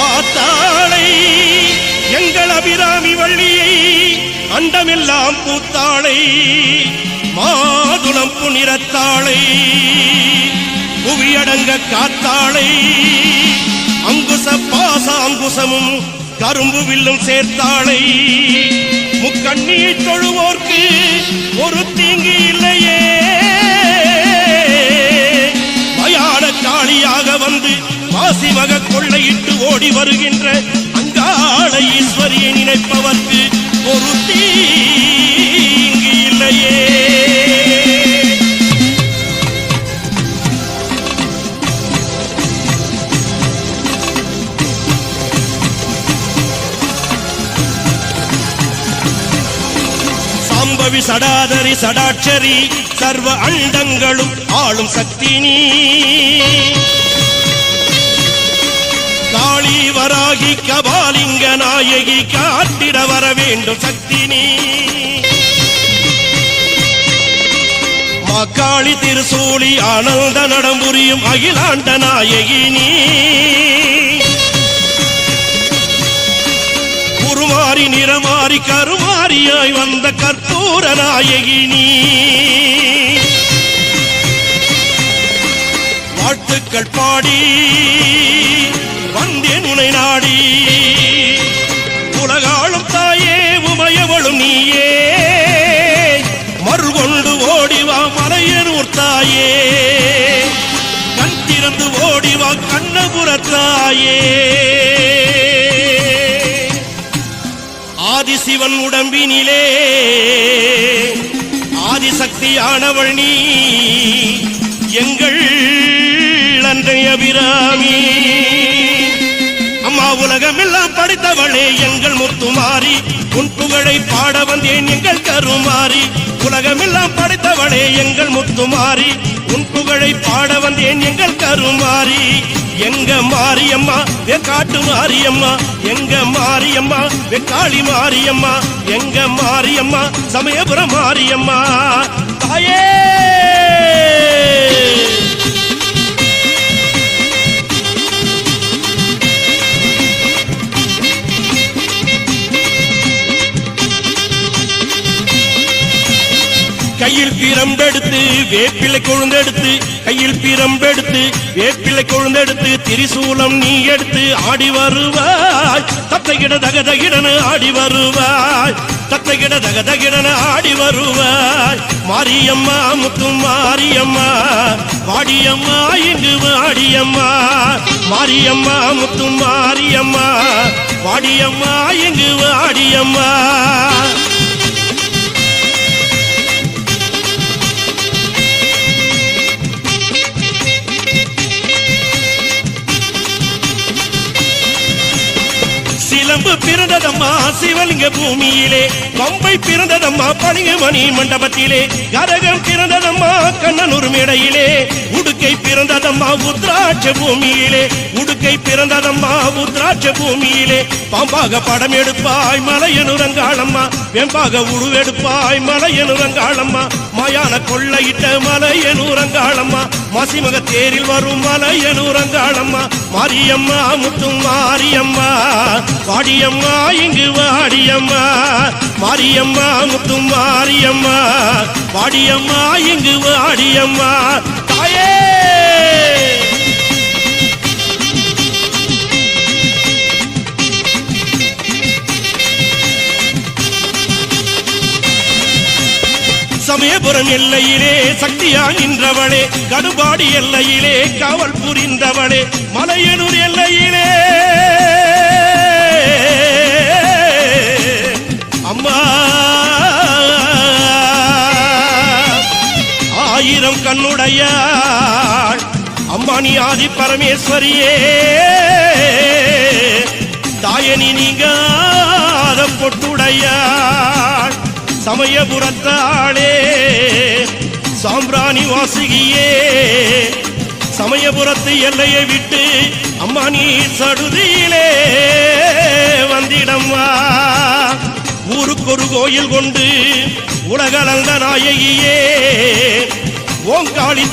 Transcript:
ஆத்தாளை எங்கள் அபிராமி வள்ளியை அண்டமெல்லாம் பூத்தாளை மாதுளம் புனிரத்தாளை புவியடங்க காத்தாளை அங்குச பாச அங்குசமும் கரும்பு வில்லும் சேர்த்தாளை முக்கண்ணியை தொழுவோர்க்கு ஒரு தீங்கு இல்லையே மயான காளியாக வந்து மாசிமக கொள்ளையிட்டு ஓடி வருகின்ற அங்காள ஈஸ்வரியை நினைப்பவர்க்கு ஒரு தீங்கு இல்லையே. சாம்பவி சடாதரி சடாட்சரி சர்வ அண்டங்களும் ஆளும் சக்தி நீ காளி வராகி கபாலிங்க நாயகி காட்டிட வர வேண்டும் சக்தி நீ மாக்காளி திருசூலி ஆனந்த நடம்புரியும் அகிலாண்ட நாயகி நீ குருமாரி நிறமாரி கருமாரியாய் வந்த கற்பூர நாயகி நீ வாழ்த்துக்கள் பாடி வந்தேன் உனை நாடி உலகாளும் தாயே உமையவளும் நீயே மறுகொண்டு ஓடிவா மலையனூர் தாயே கண் திறந்து ஓடிவா கண்ணபுரத்தாயே ஆதிசிவன் உடம்பினிலே ஆதிசக்தியானவள் நீ எங்கள் அன்றைய அபிராமி அம்மா உலகமெல்லாம் படைத்தவளே எங்கள் முத்துமாரி உன் புகழை பாட வந்தேன் எங்கள் கருமாரி உலகமெல்லாம் படைத்தவளே எங்கள் முத்துமாரி உன் புகழை பாட வந்தேன் எங்கள் கருமாரி எங்க மாரியம்மா வெக்காட்டு மாரியம்மா எங்க மாரியம்மா வெக்காளி மாரியம்மா எங்க மாரியம்மா சமயபுரம் மாரியம்மா தாயே கையில் பிரம்பெடுத்து வேப்பிலை கொழுந்தெடுத்து கையில் பிரம்பெடுத்து வேப்பிலை கொழுந்தெடுத்து திரிசூலம் நீ எடுத்து ஆடி வருவாய் தத்தைகிட தகதகிடன ஆடி வருவாய் தத்தைகிட தகதகிடன ஆடி வருவாய் மாரியம்மா முத்து மாரியம்மா வாடியம்மா இங்கு வாடியம்மா மாரியம்மா முத்து மாரியம்மா வாடியம்மா இங்கு வாடியம்மா சிலம்பு பிறந்ததம்மா சிவலிங்க பூமியிலே பம்பை பிறந்ததம்மா பளிங்குமணி மண்டபத்திலே கரகம் பிறந்ததம்மா கண்ணனூர் மேடையிலே உடுக்கை பிறந்ததம்மா உத்ராட்ச பூமியிலே உடுக்கை பிறந்ததம்மா உத்ராட்ச பூமியிலே பாம்பாக படம் எடுப்பாய் மலையனுரங்காளம்மா வெம்பாக உருவெடுப்பாய் மலையனுரங்காளம்மா மாயான கொள்ளையிட்ட மலையனுரங்காளம்மா மாசிமக தேரில் வரும் மலையனுரங்காளம்மா மாரியம்மா முத்து மாரியம்மா வாடியம்மா இங்கு வாடியம்மா மாரியம்மா முத்து மாரியம்மா வாடியம்மா இங்கு வாடியம்மா தாயே சமயபுரம் எல்லையிலே சக்தியா நின்றவளே கடுபாடி எல்லையிலே காவல் புரிந்தவளே மலையனூர் எல்லையிலே அம்மா ஆயிரம் கண்ணுடையாள் அம்மா நீ ஆதி பரமேஸ்வரியே தாயனி நீங்காத பொட்டுடையாள் சமயபுரத்தாளே சாம்பிராணி வாசிகியே சமயபுரத்து எல்லையை விட்டு அம்மா நீ சடுதியிலே வந்திடம்மா ஊருக்கொரு கோயில் கொண்டு உலகளந்த நாயகியே ஓங்காளி